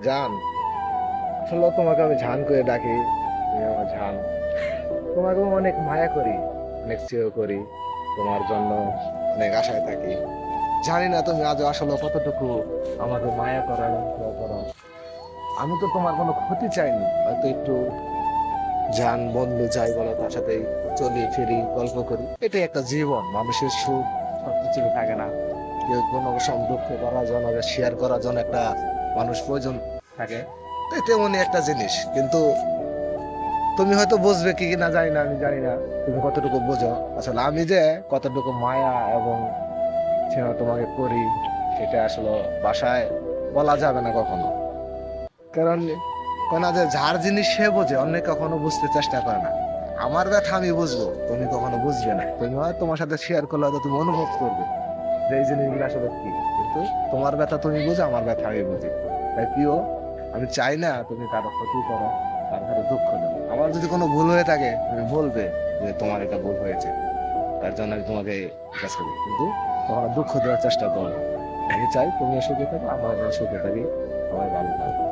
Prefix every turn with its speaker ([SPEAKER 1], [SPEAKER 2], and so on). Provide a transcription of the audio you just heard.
[SPEAKER 1] জান, আসলে তোমাকে আমি জান করে ডাকি, তুমি আমার জান। তোমাকে অনেক মায়া করি, অনেক স্নেহ করি, তোমার জন্য অনেক আশায় থাকি। জানি না তুমি আজ আসলে কতটুকু আমাকে মায়া করো এবং স্নেহ করো। আমি তো তোমার কোনো ক্ষতি চাইনি, হয়তো একটু জান বন্ধু যাই বলো তার সাথে চলি ফিরি গল্প করি, এটাই একটা জীবন। মানুষের সুখ সবকিছু থাকে না, কেউ কোনো সব দুঃখ করার জন্য, শেয়ার করার জন্য একটা মানুষ প্রয়োজন থাকে। তো এটা এমনই একটা জিনিস, কিন্তু তুমি হয়তো বুঝবে কি না জানি না, আমি জানি না তুমি কতটুকু বোঝো। আসলে আমি যে কতটুকু মায়া এবং স্নেহ তোমাকে করি, এটা আসলে ভাষায় বলা যাবে না কখনো। কারণ কোন যে যার জিনিস সে বোঝে, অন্য কখনো বুঝতে চেষ্টা করে না। আমার ব্যথা আমি বুঝবো, তুমি কখনো বুঝবে না। তুমি হয় তোমার সাথে শেয়ার করলে হয়তো তুমি অনুভব করবে যে এই জিনিসগুলো আসলে কি, কিন্তু তোমার ব্যথা তুমি বুঝো, আমার ব্যথা আমি বুঝি। তাই প্রিয়, আমি চাই না তুমি কারো ক্ষতি করো, কারো কারো দুঃখ দাও। আমার যদি কোনো ভুল হয়ে থাকে তুমি বলবে যে তোমার এটা ভুল হয়েছে, তার জন্য আমি তোমাকে কাজ করি, কিন্তু কখনো দুঃখ দেওয়ার চেষ্টা করো না। আমি চাই তুমিও সুখে থাকো, আমার সুখে থাকি, সবাই ভালো থাকো।